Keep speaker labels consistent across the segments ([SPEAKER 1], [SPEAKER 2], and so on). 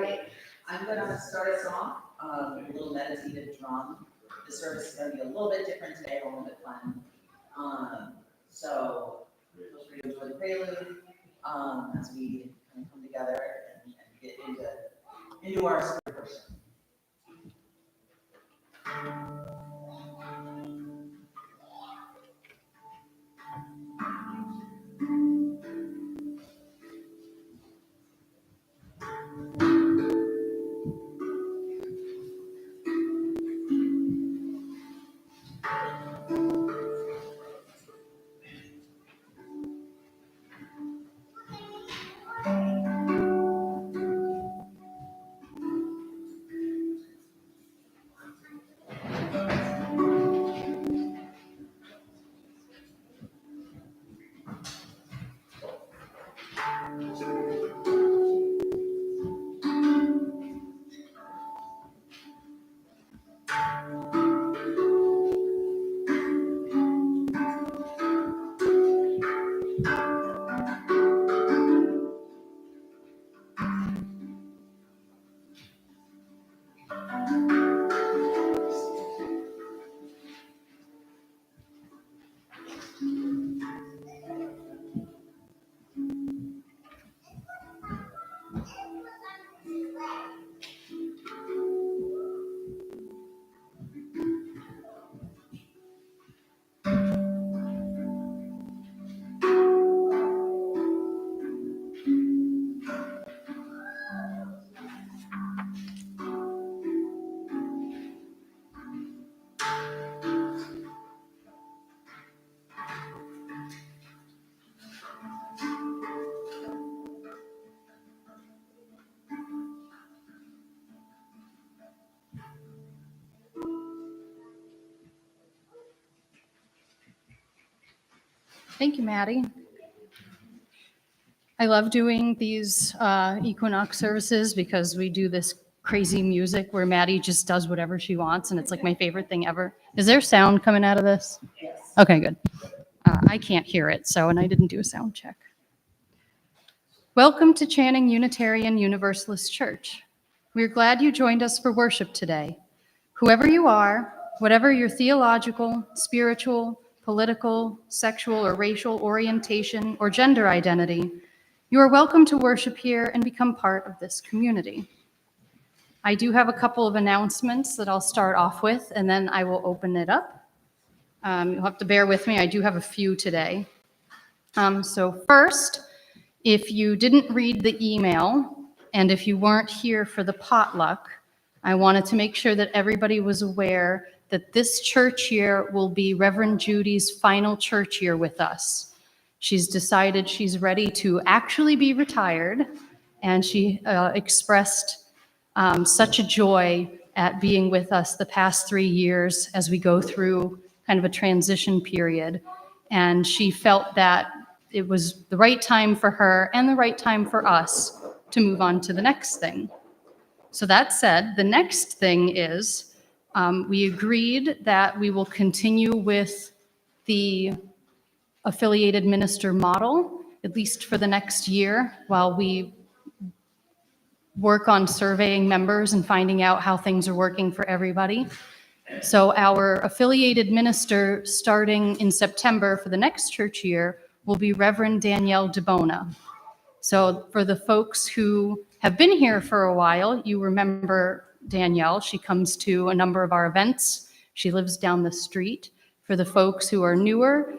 [SPEAKER 1] right, I'm gonna start us off with a little meditative drum. The service is gonna be a little bit different today, a little bit fun. So feel free to enjoy the prelude as we kind of come together and get into our spirit worship.
[SPEAKER 2] Thank you, Maddie. I love doing these Equinox services because we do this crazy music where Maddie just does whatever she wants, and it's like my favorite thing ever. Is there sound coming out of this?
[SPEAKER 1] Yes.
[SPEAKER 2] Okay, good. I can't hear it, and I didn't do a sound check. Welcome to Channing Unitarian Universalist Church. We're glad you joined us for worship today. Whoever you are, whatever your theological, spiritual, political, sexual, or racial orientation or gender identity, you are welcome to worship here and become part of this community. I do have a couple of announcements that I'll start off with, and then I will open it up. You'll have to bear with me. I do have a few today. So first, if you didn't read the email, and if you weren't here for the potluck, I wanted to make sure that everybody was aware that this church year will be Reverend Judy's final church year with us. She's decided she's ready to actually be retired, and she expressed such a joy at being with us the past 3 years as we go through kind of a transition period. And she felt that it was the right time for her and the right time for us to move on to the next thing. So that said, the next thing is we agreed that we will continue with the affiliated minister model, at least for the next year, while we work on surveying members and finding out how things are working for everybody. So our affiliated minister starting in September for the next church year will be Reverend Danielle DeBona. So for the folks who have been here for a while, you remember Danielle. She comes to a number of our events. She lives down the street. For the folks who are newer,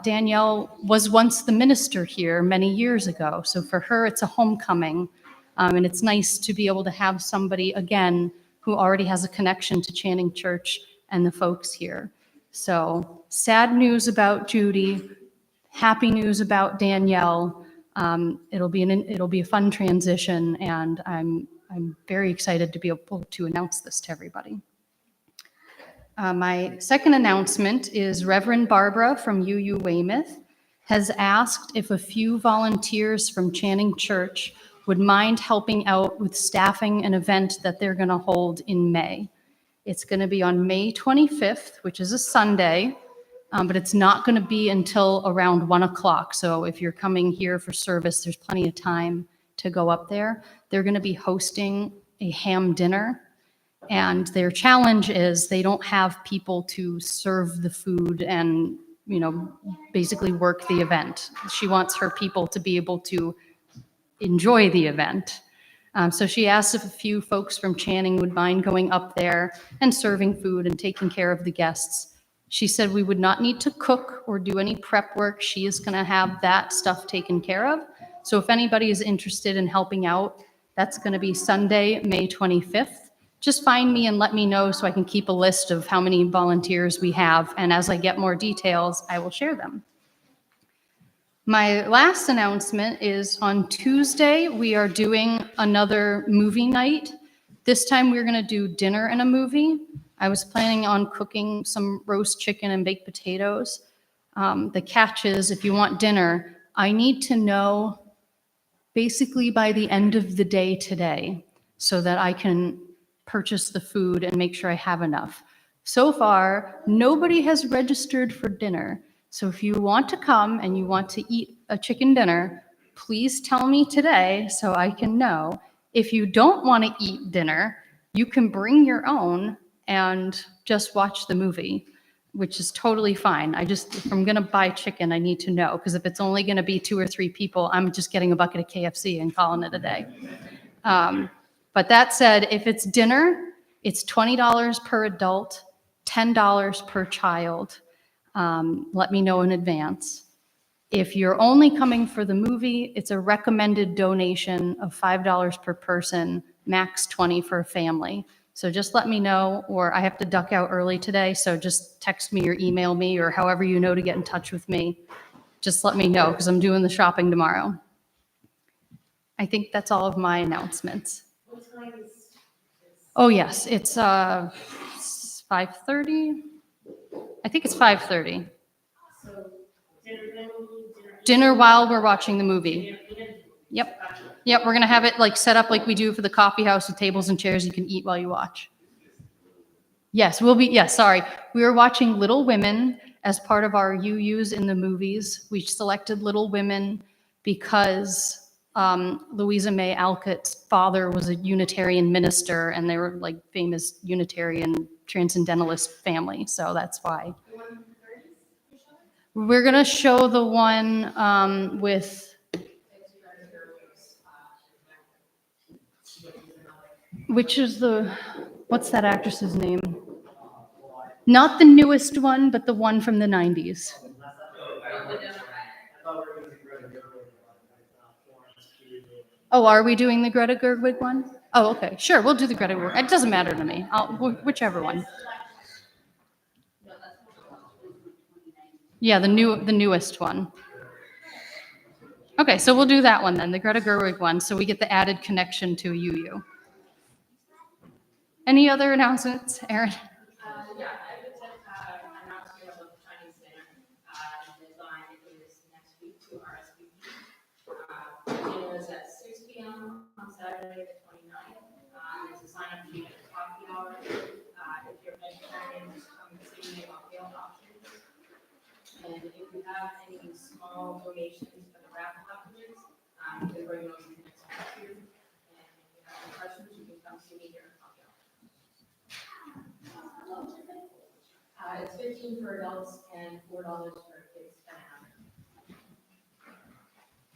[SPEAKER 2] Danielle was once the minister here many years ago. So for her, it's a homecoming. And it's nice to be able to have somebody, again, who already has a connection to Channing Church and the folks here. So sad news about Judy, happy news about Danielle. It'll be a fun transition, and I'm very excited to be able to announce this to everybody. My second announcement is Reverend Barbara from UU Weymouth has asked if a few volunteers from Channing Church would mind helping out with staffing an event that they're going to hold in May. It's going to be on May 25th, which is a Sunday, but it's not going to be until around 1 o'clock. So if you're coming here for service, there's plenty of time to go up there. They're going to be hosting a ham dinner, and their challenge is they don't have people to serve the food and, basically work the event. She wants her people to be able to enjoy the event. So she asked if a few folks from Channing would mind going up there and serving food and taking care of the guests. She said we would not need to cook or do any prep work. She is going to have that stuff taken care of. So if anybody is interested in helping out, that's going to be Sunday, May 25th. Just find me and let me know so I can keep a list of how many volunteers we have. And as I get more details, I will share them. My last announcement is on Tuesday, we are doing another movie night. This time we're going to do dinner and a movie. I was planning on cooking some roast chicken and baked potatoes. The catch is, if you want dinner, I need to know basically by the end of the day today so that I can purchase the food and make sure I have enough. So far, nobody has registered for dinner. So if you want to come and you want to eat a chicken dinner, please tell me today so I can know. If you don't want to eat dinner, you can bring your own and just watch the movie, which is totally fine. If I'm going to buy chicken, I need to know, because if it's only going to be 2 or 3 people, I'm just getting a bucket of KFC and calling it a day. But that said, if it's dinner, it's $20 per adult, $10 per child. Let me know in advance. If you're only coming for the movie, it's a recommended donation of $5 per person, max 20 for a family. So just let me know, or I have to duck out early today, so just text me or email me or however you know to get in touch with me. Just let me know, because I'm doing the shopping tomorrow. I think that's all of my announcements.
[SPEAKER 3] What time is?
[SPEAKER 2] Oh, yes, it's 5:30. I think it's 5:30.
[SPEAKER 3] So dinner,
[SPEAKER 2] Dinner while we're watching the movie.
[SPEAKER 3] dinner.
[SPEAKER 2] Yep. Yep, we're gonna have it like set up like we do for the coffee house with tables and chairs. You can eat while you watch. Yes, sorry. We were watching Little Women as part of our UUs in the movies. We selected Little Women because Louisa May Alcott's father was a Unitarian minister, and they were like famous Unitarian transcendentalist family. So that's why. We're gonna show the one with. Which is what's that actress's name? Not the newest one, but the one from the 90s. Oh, are we doing the Greta Gerwig one? Oh, okay. Sure, we'll do the Greta Gerwig. It doesn't matter to me. Whichever one. Yeah, the newest one. Okay, so we'll do that one then, the Greta Gerwig one, so we get the added connection to UU. Any other announcements, Erin?
[SPEAKER 4] Yeah, I would just announce we have a Chinese dinner. The deadline is next week to RSVP. Dinner is at 6 p.m. on Saturday the 29th. There's a sign-up sheet at the coffee hour. If you're vegetarian, just come and see me about meal options. And if you have any small donations for the raffle afterwards, you can bring those to the next year. And if you have any questions, you can come see me here at coffee hour. It's $15 for adults and $4 for kids and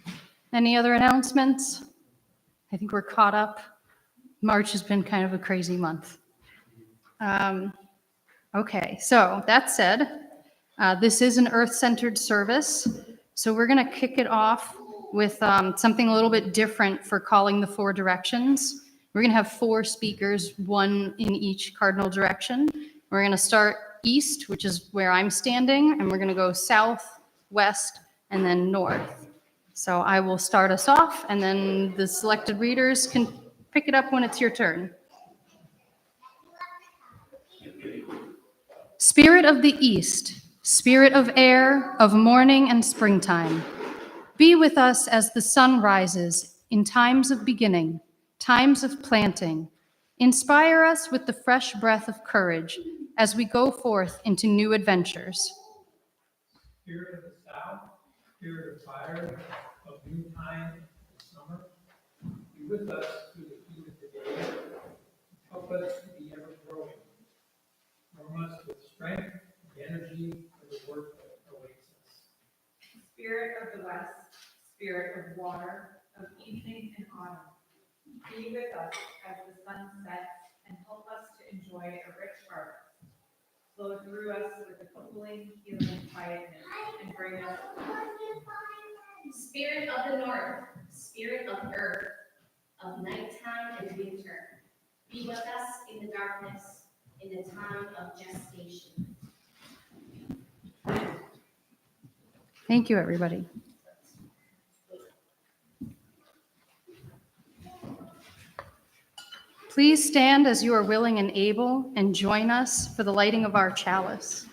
[SPEAKER 4] average.
[SPEAKER 2] Any other announcements? I think we're caught up. March has been kind of a crazy month. Okay, so that said, this is an earth-centered service. So we're going to kick it off with something a little bit different for calling the 4 directions. We're going to have 4 speakers, 1 in each cardinal direction. We're going to start east, which is where I'm standing, and we're going to go south, west, and then north. So I will start us off, and then the selected readers can pick it up when it's your turn. Spirit of the East, spirit of air, of morning and springtime, be with us as the sun rises in times of beginning, times of planting. Inspire us with the fresh breath of courage as we go forth into new adventures.
[SPEAKER 5] Spirit of the South, spirit of fire, of new time, of summer, Be with us through the heat of the day. Help us to be ever growing. Arm us with strength and energy for the work that awaits us.
[SPEAKER 6] Spirit of the West, spirit of water, of evening and autumn, be with us as the sun sets and help us to enjoy a rich harvest. Flow through us with a cooling, healing quietness and bring us
[SPEAKER 4] Spirit of the North, spirit of earth, of nighttime and winter, be with us in the darkness, in the time of gestation.
[SPEAKER 2] Thank you, everybody. Please stand as you are willing and able and join us for the lighting of our chalice.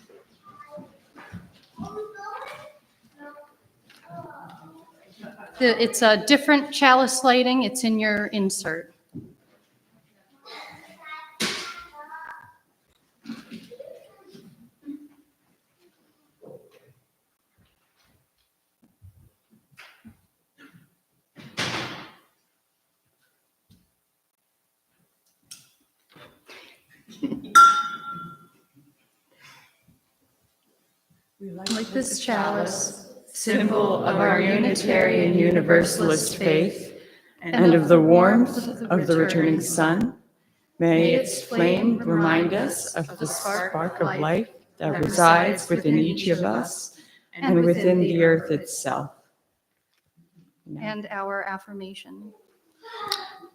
[SPEAKER 2] It's a different chalice lighting. It's in your insert. Like this chalice,
[SPEAKER 7] symbol of our Unitarian Universalist faith and of the warmth of the returning sun, may its flame remind us of the spark of life that resides within each of us and within the earth itself.
[SPEAKER 2] and our affirmation.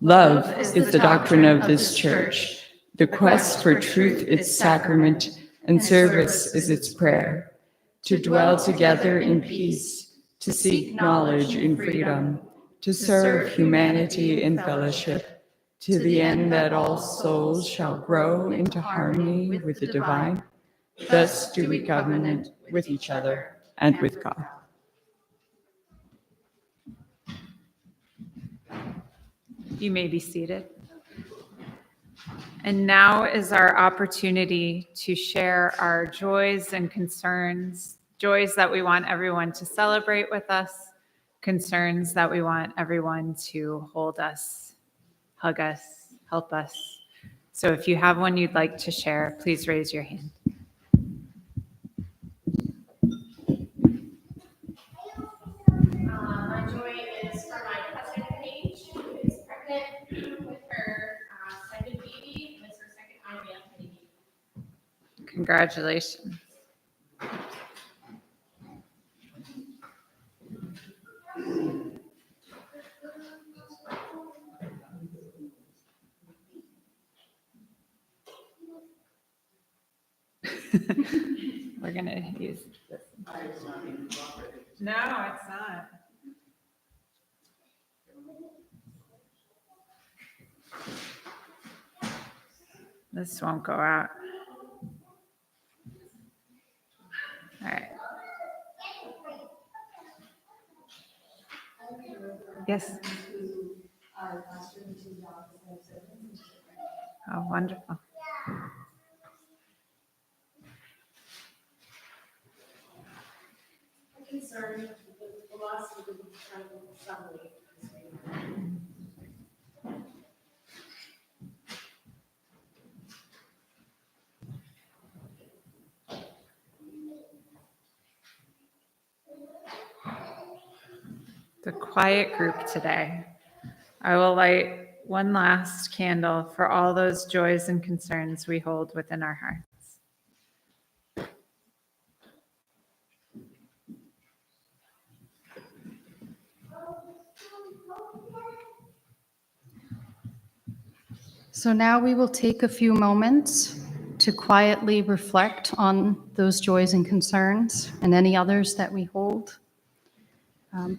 [SPEAKER 7] Love is the doctrine of this church. The quest for truth its sacrament, and service is its prayer. To dwell together in peace, to seek knowledge in freedom, to serve humanity in fellowship, to the end that all souls shall grow into harmony with the divine. Thus do we covenant with each other and with God.
[SPEAKER 6] You may be seated. And now is our opportunity to share our joys and concerns, joys that we want everyone to celebrate with us, concerns that we want everyone to hold us, hug us, help us. So if you have one you'd like to share, please raise your hand.
[SPEAKER 4] My joy is for my cousin Paige, who is pregnant with her second baby. It's her second IVF baby.
[SPEAKER 6] Congratulations. We're going to use this. No, it's not. This won't go out. All right. Yes. Oh, wonderful.
[SPEAKER 3] Concerned with the loss of the sunlight.
[SPEAKER 6] The quiet group today. I will light one last candle for all those joys and concerns we hold within our hearts.
[SPEAKER 2] So now we will take a few moments to quietly reflect on those joys and concerns and any others that we hold.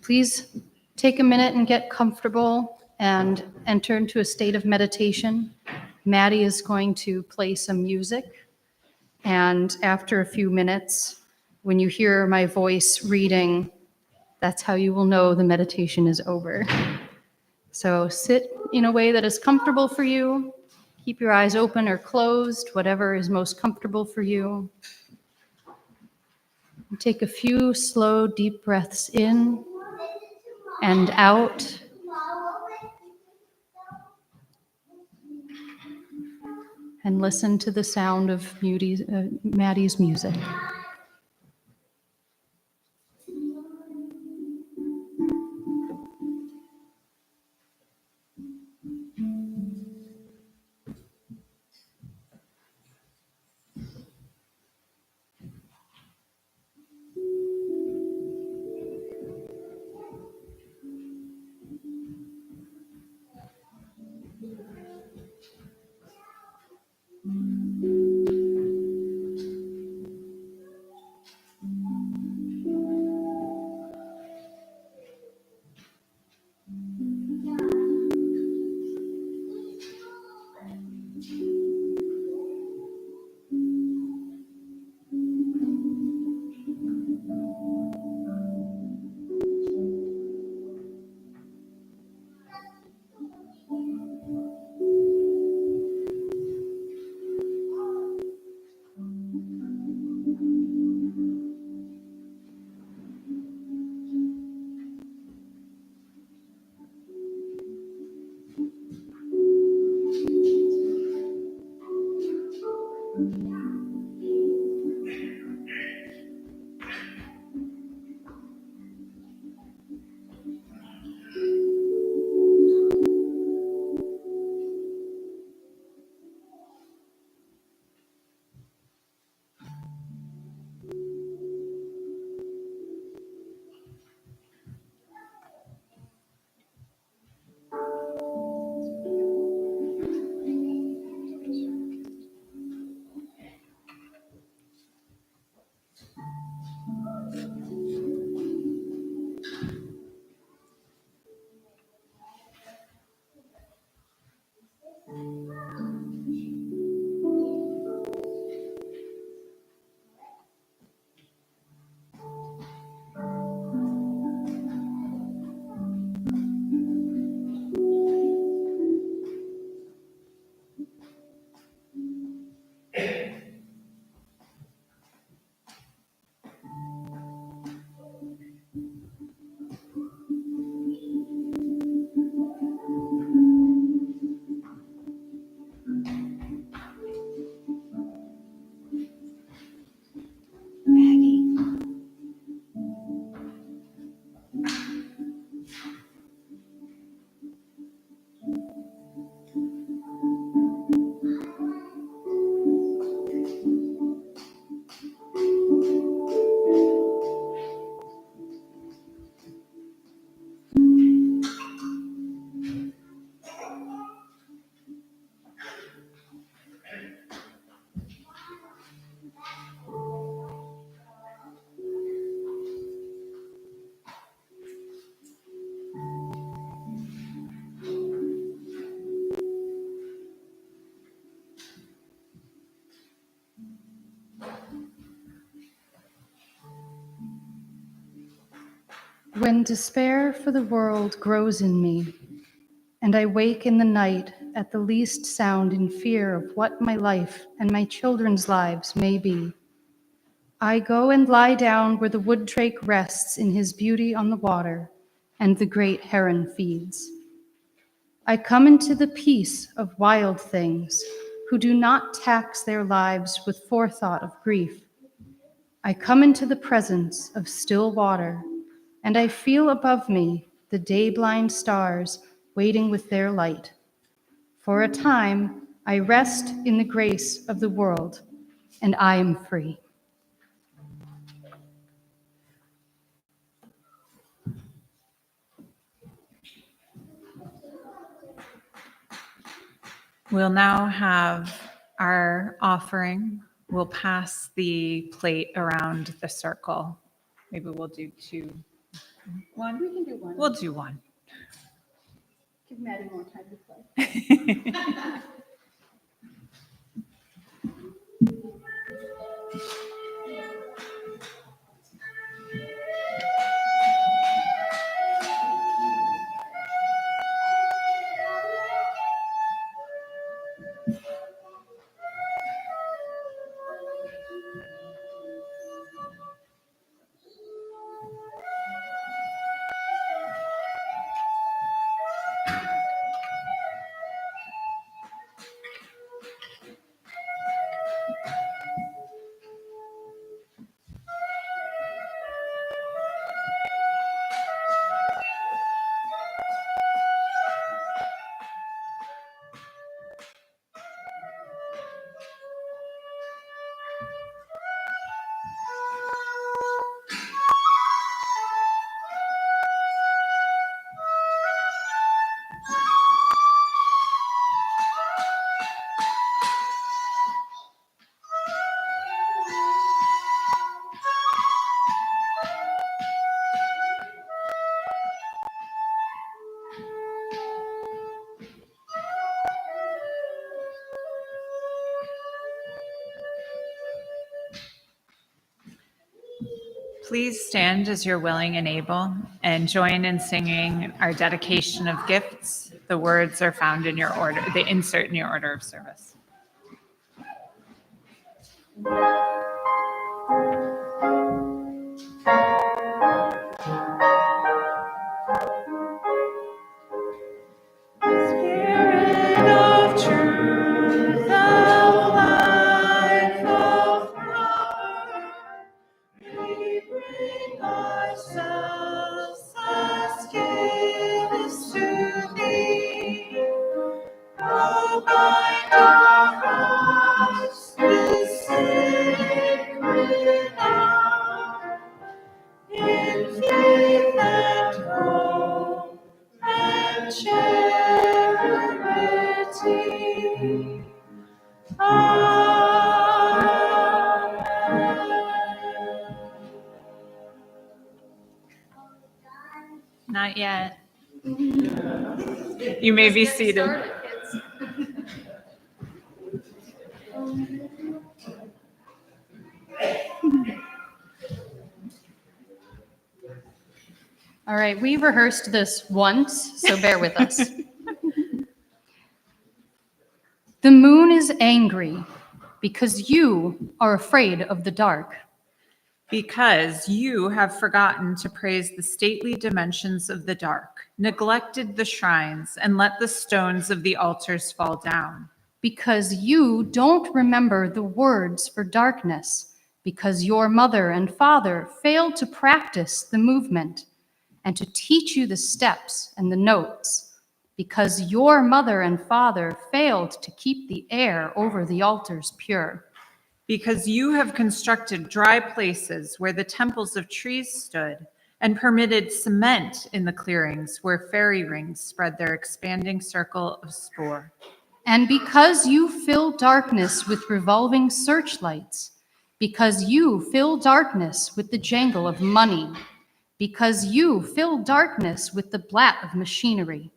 [SPEAKER 2] Please take a minute and get comfortable and enter into a state of meditation. Maddie is going to play some music, and after a few minutes, when you hear my voice reading, that's how you will know the meditation is over. So sit in a way that is comfortable for you. Keep your eyes open or closed, whatever is most comfortable for you. And take a few slow, deep breaths in and out. and listen to the sound of Maddie's music. When despair for the world grows in me, and I wake in the night at the least sound in fear of what my life and my children's lives may be, I go and lie down where the wood drake rests in his beauty on the water, and the great heron feeds. I come into the peace of wild things who do not tax their lives with forethought of grief. I come into the presence of still water, and I feel above me the day-blind stars waiting with their light. For a time, I rest in the grace of the world, and I am free.
[SPEAKER 6] We'll now have our offering. We'll pass the plate around the circle. Maybe we'll do two. One?
[SPEAKER 2] We can do one.
[SPEAKER 6] We'll do one.
[SPEAKER 2] Give Maddie more time to play.
[SPEAKER 6] Please stand as you're willing and able and join in singing our dedication of gifts. The words are found in your order, they insert in your order of service. Spirit of truth, thou life of power, we bring ourselves as gifts to thee. Provide our hearts with sacred awe, in faith and hope and charity. Amen. Not yet. You may be seated.
[SPEAKER 2] All right, we rehearsed this once, so bear with us. The moon is angry because you are afraid of the dark.
[SPEAKER 6] Because you have forgotten to praise the stately dimensions of the dark, neglected the shrines, and let the stones of the altars fall down.
[SPEAKER 2] Because you don't remember the words for darkness. Because your mother and father failed to practice the movement and to teach you the steps and the notes. Because your mother and father failed to keep the air over the altars pure.
[SPEAKER 6] Because you have constructed dry places where the temples of trees stood, and permitted cement in the clearings where fairy rings spread their expanding circle of spore.
[SPEAKER 2] And because you fill darkness with revolving searchlights, because you fill darkness with the jangle of money, because you fill darkness with the blat of machinery,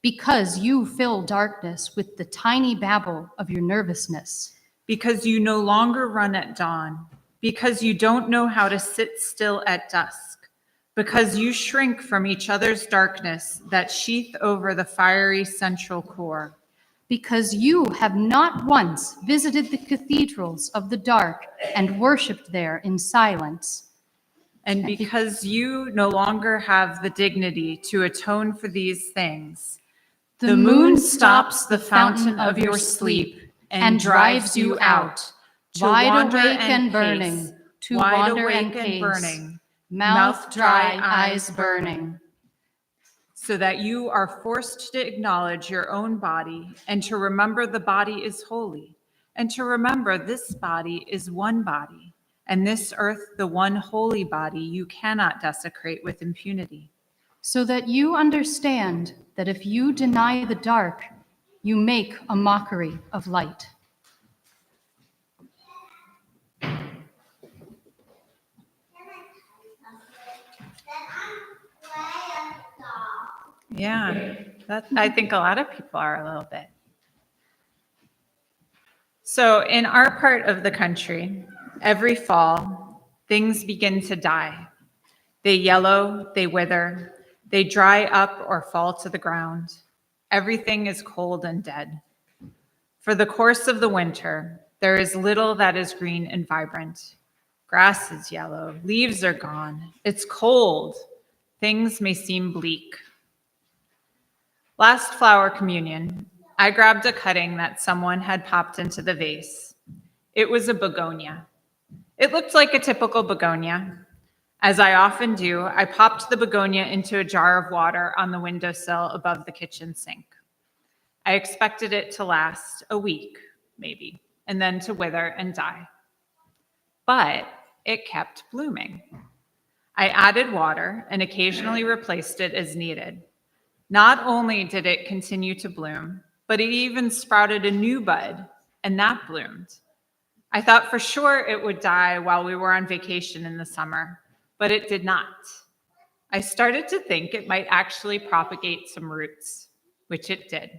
[SPEAKER 2] because you fill darkness with the tiny babble of your nervousness.
[SPEAKER 6] Because you no longer run at dawn, because you don't know how to sit still at dusk, because you shrink from each other's darkness that sheath over the fiery central core.
[SPEAKER 2] Because you have not once visited the cathedrals of the dark and worshipped there in silence.
[SPEAKER 6] And because you no longer have the dignity to atone for these things, the moon stops the fountain of your sleep and drives you out,
[SPEAKER 2] wide awake and burning, to
[SPEAKER 6] wide
[SPEAKER 2] wander
[SPEAKER 6] awake
[SPEAKER 2] and pace,
[SPEAKER 6] burning,
[SPEAKER 2] mouth dry, eyes burning.
[SPEAKER 6] so that you are forced to acknowledge your own body and to remember the body is holy, and to remember this body is one body, and this earth the one holy body you cannot desecrate with impunity.
[SPEAKER 2] So that you understand that if you deny the dark, you make a mockery of light.
[SPEAKER 6] Yeah, I think a lot of people are a little bit. So in our part of the country, every fall, things begin to die. They yellow, they wither, they dry up or fall to the ground. Everything is cold and dead. For the course of the winter, there is little that is green and vibrant. Grass is yellow, leaves are gone. It's cold. Things may seem bleak. Last flower communion, I grabbed a cutting that someone had popped into the vase. It was a begonia. It looked like a typical begonia. As I often do, I popped the begonia into a jar of water on the windowsill above the kitchen sink. I expected it to last a week, maybe, and then to wither and die. But it kept blooming. I added water and occasionally replaced it as needed. Not only did it continue to bloom, but it even sprouted a new bud, and that bloomed. I thought for sure it would die while we were on vacation in the summer, but it did not. I started to think it might actually propagate some roots, which it did.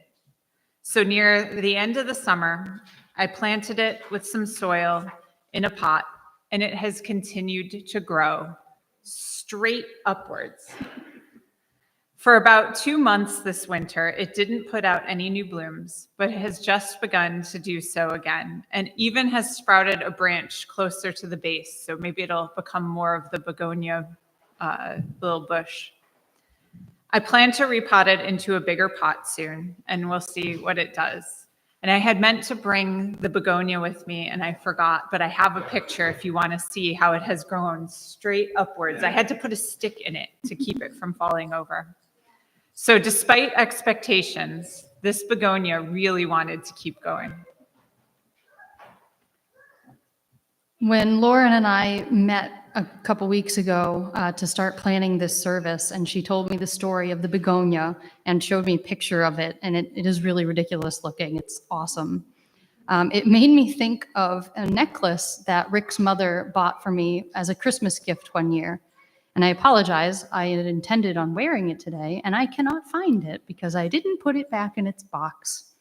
[SPEAKER 6] So near the end of the summer, I planted it with some soil in a pot, and it has continued to grow straight upwards. For about 2 months this winter, it didn't put out any new blooms, but it has just begun to do so again, and even has sprouted a branch closer to the base, so maybe it'll become more of the begonia little bush. I plan to repot it into a bigger pot soon, and we'll see what it does. And I had meant to bring the begonia with me, and I forgot, but I have a picture if you want to see how it has grown straight upwards. I had to put a stick in it to keep it from falling over. So despite expectations, this begonia really wanted to keep going.
[SPEAKER 2] When Lauren and I met a couple weeks ago to start planning this service, and she told me the story of the begonia and showed me a picture of it, and it is really ridiculous looking. It's awesome. It made me think of a necklace that Rick's mother bought for me as a Christmas gift one year. And I apologize, I had intended on wearing it today, and I cannot find it because I didn't put it back in its box.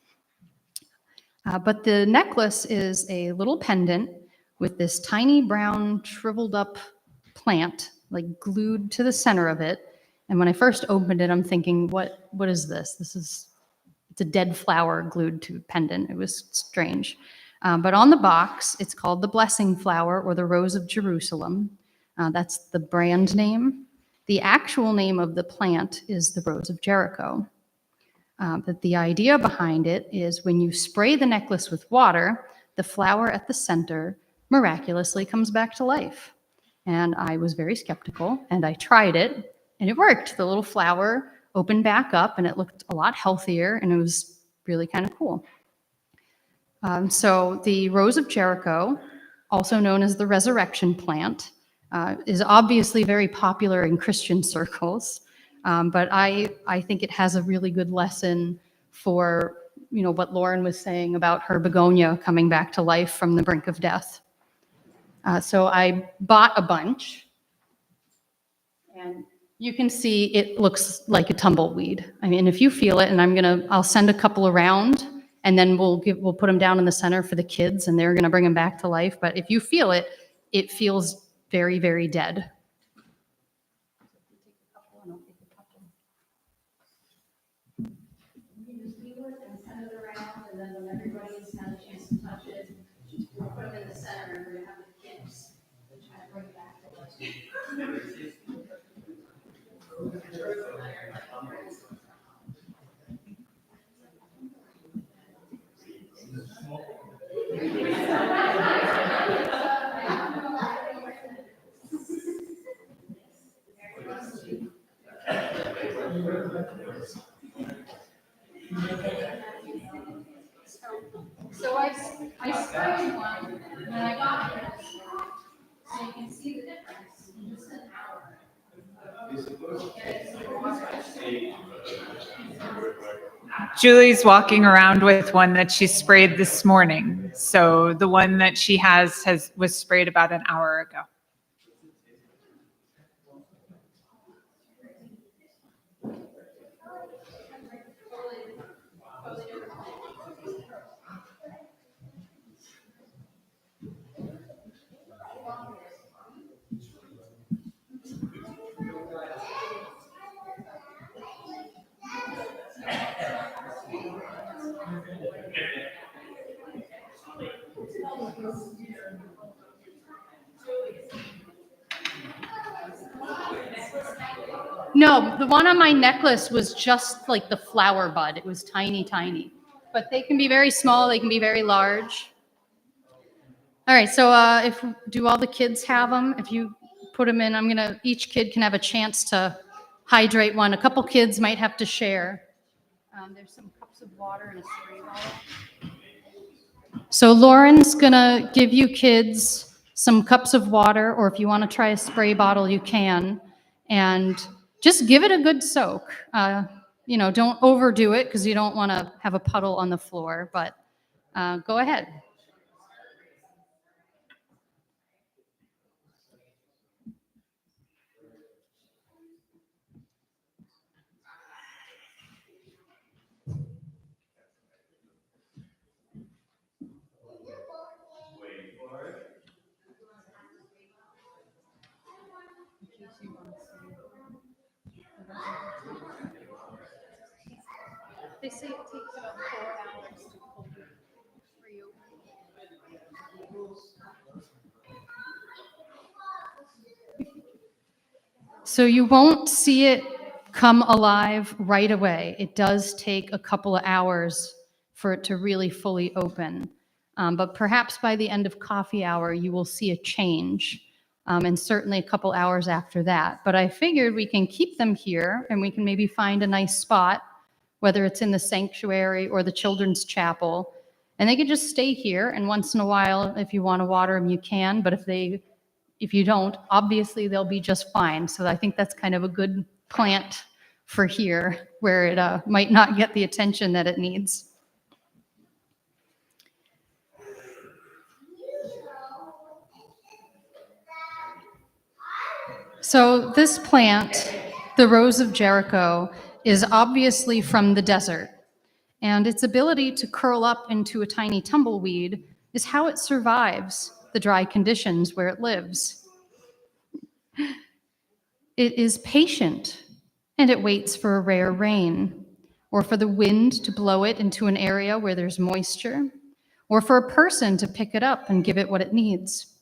[SPEAKER 2] But the necklace is a little pendant with this tiny brown shriveled up plant like glued to the center of it. And when I first opened it, I'm thinking, what is this? It's a dead flower glued to a pendant. It was strange. But on the box, it's called the blessing flower or the rose of Jerusalem. That's the brand name. The actual name of the plant is the rose of Jericho. But the idea behind it is when you spray the necklace with water, the flower at the center miraculously comes back to life. And I was very skeptical, and I tried it, and it worked. The little flower opened back up, and it looked a lot healthier, and it was really kind of cool. So the rose of Jericho, also known as the resurrection plant, is obviously very popular in Christian circles, but I think it has a really good lesson for what Lauren was saying about her begonia coming back to life from the brink of death. So I bought a bunch, and you can see it looks like a tumbleweed. I mean, if you feel it, and I'll send a couple around, and then we'll put them down in the center for the kids, and they're gonna bring them back to life. But if you feel it, it feels very, very dead. You can just feel it and send it around, and then when everybody's had a chance to touch it, we'll put them in the center, and we're gonna have the kids try to bring it back to life. So I sprayed one, and I got it, so you can see the difference in just an hour.
[SPEAKER 6] Julie's walking around with one that she sprayed this morning. So the one that she was sprayed about an hour ago.
[SPEAKER 2] No, the one on my necklace was just like the flower bud. It was tiny, tiny. But they can be very small, they can be very large. All right, so do all the kids have them? If you put them in, each kid can have a chance to hydrate one. A couple kids might have to share. There's some cups of water and a spray bottle. So Lauren's gonna give you kids some cups of water, or if you want to try a spray bottle, you can. And just give it a good soak. Don't overdo it because you don't want to have a puddle on the floor, but go ahead. They say it takes about 4 hours to cultivate for you. So you won't see it come alive right away. It does take a couple of hours for it to really fully open. But perhaps by the end of coffee hour, you will see a change, and certainly a couple hours after that. But I figured we can keep them here and we can maybe find a nice spot, whether it's in the sanctuary or the children's chapel. And they could just stay here, and once in a while, if you want to water them, you can. But if you don't, obviously they'll be just fine. So I think that's kind of a good plant for here, where it might not get the attention that it needs. So this plant, the Rose of Jericho, is obviously from the desert. And its ability to curl up into a tiny tumbleweed is how it survives the dry conditions where it lives. It is patient, and it waits for a rare rain, or for the wind to blow it into an area where there's moisture, or for a person to pick it up and give it what it needs.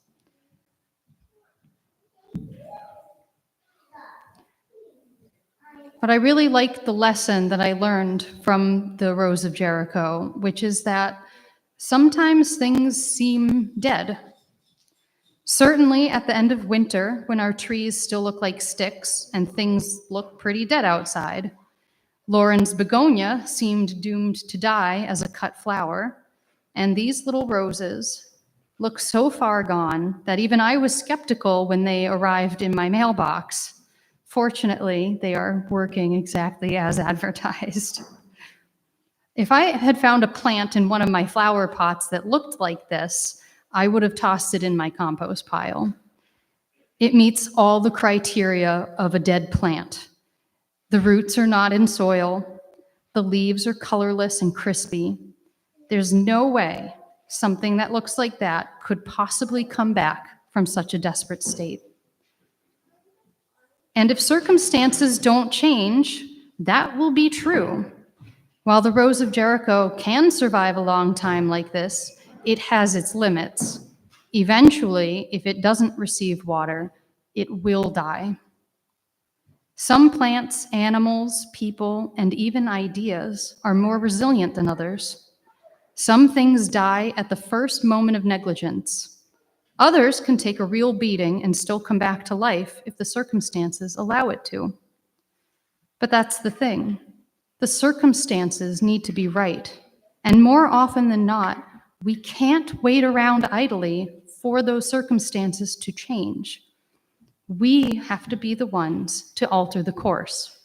[SPEAKER 2] But I really like the lesson that I learned from the Rose of Jericho, which is that sometimes things seem dead. Certainly at the end of winter, when our trees still look like sticks and things look pretty dead outside. Lauren's begonia seemed doomed to die as a cut flower, and these little roses look so far gone that even I was skeptical when they arrived in my mailbox. Fortunately, they are working exactly as advertised. If I had found a plant in one of my flower pots that looked like this, I would have tossed it in my compost pile. It meets all the criteria of a dead plant. The roots are not in soil. The leaves are colorless and crispy. There's no way something that looks like that could possibly come back from such a desperate state. And if circumstances don't change, that will be true. While the Rose of Jericho can survive a long time like this, it has its limits. Eventually, if it doesn't receive water, it will die. Some plants, animals, people, and even ideas are more resilient than others. Some things die at the first moment of negligence. Others can take a real beating and still come back to life if the circumstances allow it to. But that's the thing. The circumstances need to be right. And more often than not, we can't wait around idly for those circumstances to change. We have to be the ones to alter the course.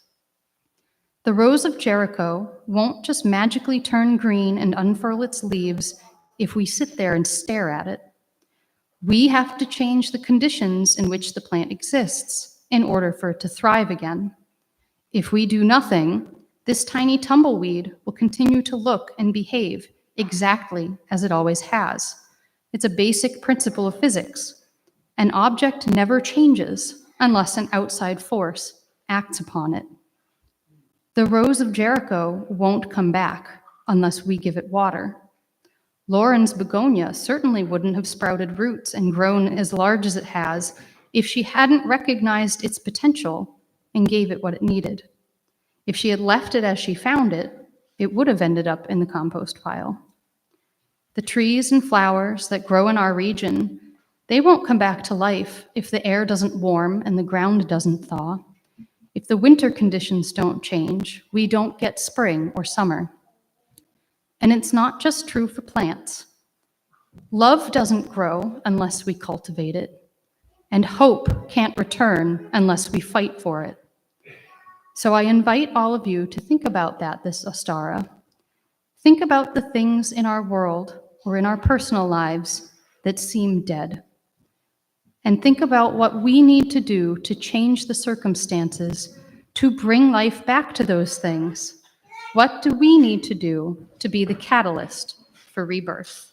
[SPEAKER 2] The Rose of Jericho won't just magically turn green and unfurl its leaves if we sit there and stare at it. We have to change the conditions in which the plant exists in order for it to thrive again. If we do nothing, this tiny tumbleweed will continue to look and behave exactly as it always has. It's a basic principle of physics. An object never changes unless an outside force acts upon it. The Rose of Jericho won't come back unless we give it water. Lauren's begonia certainly wouldn't have sprouted roots and grown as large as it has if she hadn't recognized its potential and gave it what it needed. If she had left it as she found it, it would have ended up in the compost pile. The trees and flowers that grow in our region, they won't come back to life if the air doesn't warm and the ground doesn't thaw. If the winter conditions don't change, we don't get spring or summer. And it's not just true for plants. Love doesn't grow unless we cultivate it, and hope can't return unless we fight for it. So I invite all of you to think about that this Ostara. Think about the things in our world or in our personal lives that seem dead. And think about what we need to do to change the circumstances to bring life back to those things. What do we need to do to be the catalyst for rebirth?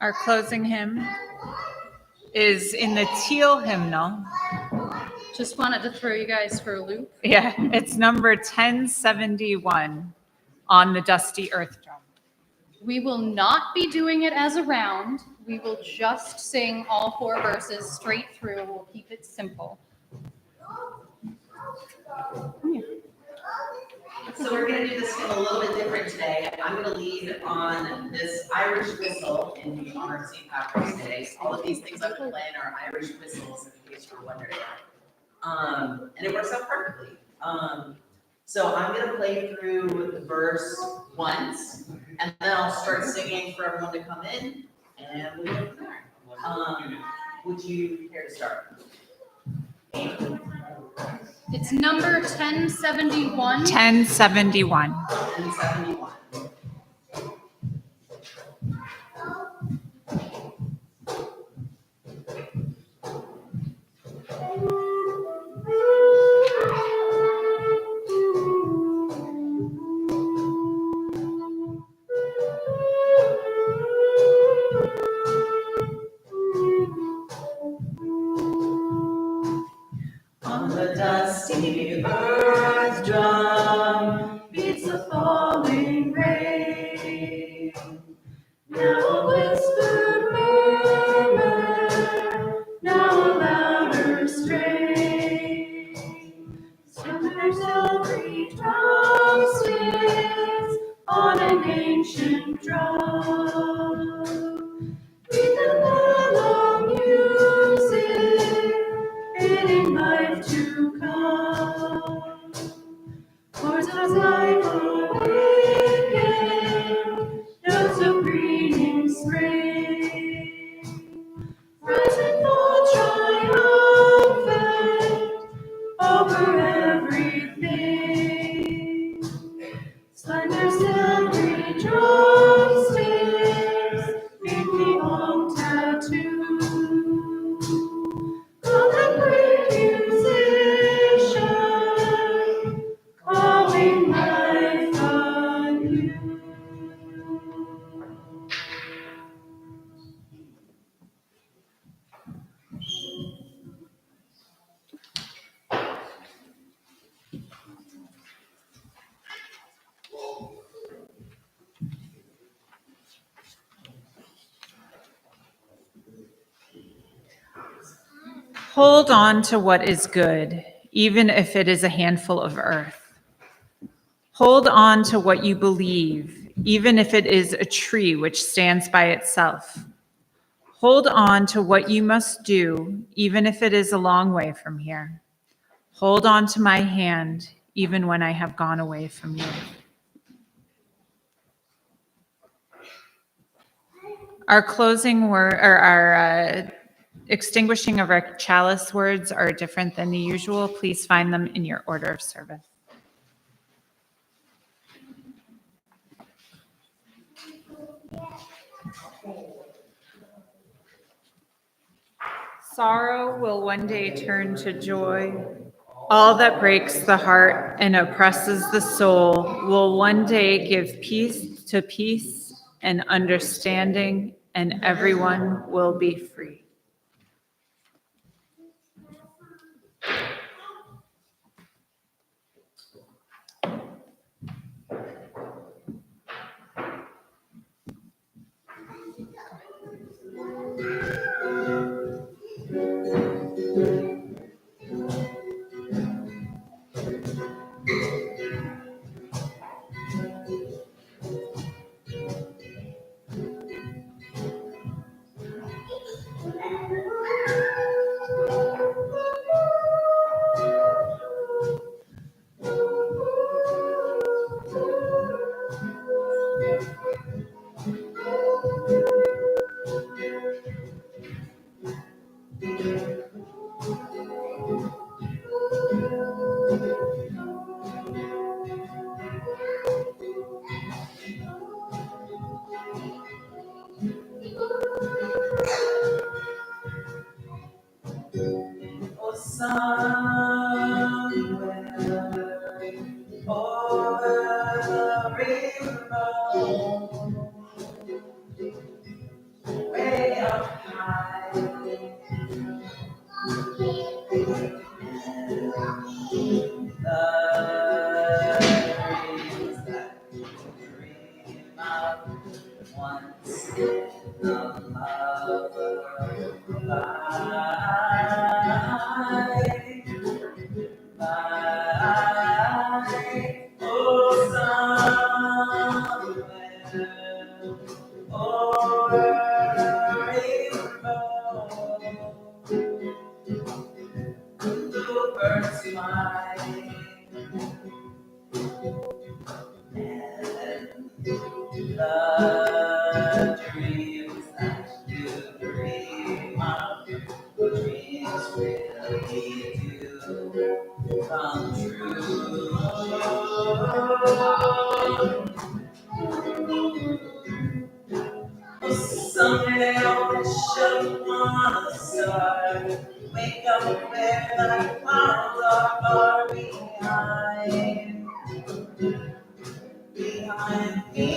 [SPEAKER 6] Our closing hymn is in the teal hymnal.
[SPEAKER 2] Just wanted to throw you guys for a loop.
[SPEAKER 6] Yeah, it's number 1071 on the dusty earth drum.
[SPEAKER 2] We will not be doing it as a round. We will just sing all 4 verses straight through. We'll keep it simple.
[SPEAKER 1] So we're gonna do this hymn a little bit different today. I'm gonna lead on this Irish whistle in honor of St. Patrick's Day. All of these things I've been playing are Irish whistles, in case you're wondering. And it works out perfectly. So I'm gonna play through the verse once, and then I'll start singing for everyone to come in, and we'll go from there. Would you care to start?
[SPEAKER 2] It's number 1071.
[SPEAKER 6] 1071.
[SPEAKER 1] 1071. On the dusty earth drum beats the falling rain. Now a whispered murmur, now a louder strain. Summer's every drumsticks on an ancient drum. Beat the mellow music, bidding life to come. Chords of life awaken, notes of greening spring. Rise and fall triumphant over everything. Slender silvery drumsticks beat the old tattoo. Come and great musician, calling life anew.
[SPEAKER 6] Hold on to what is good, even if it is a handful of earth. Hold on to what you believe, even if it is a tree which stands by itself. Hold on to what you must do, even if it is a long way from here. Hold on to my hand, even when I have gone away from you. Our closing word, or our extinguishing of our chalice words are different than the usual. Please find them in your order of service. Sorrow will one day turn to joy. All that breaks the heart and oppresses the soul will one day give peace to peace and understanding, and everyone will be free.
[SPEAKER 1] dreams that you dream of once in a lover's life. Oh, somewhere over a rainbow, bluebirds fly, and the dreams that you dream of, dreams really do come true. Someday I'll wish upon a star, wake up where the clouds are far behind me,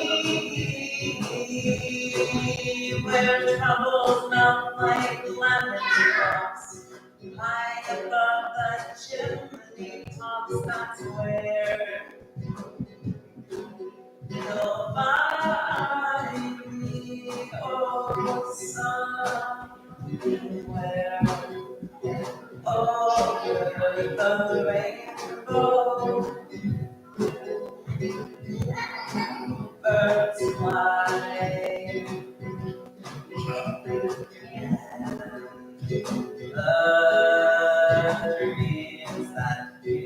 [SPEAKER 1] where troubles melt like lemon drops, high above the chimney tops. That's where you'll find me. Oh, somewhere over the rainbow, birds fly, and the dreams that you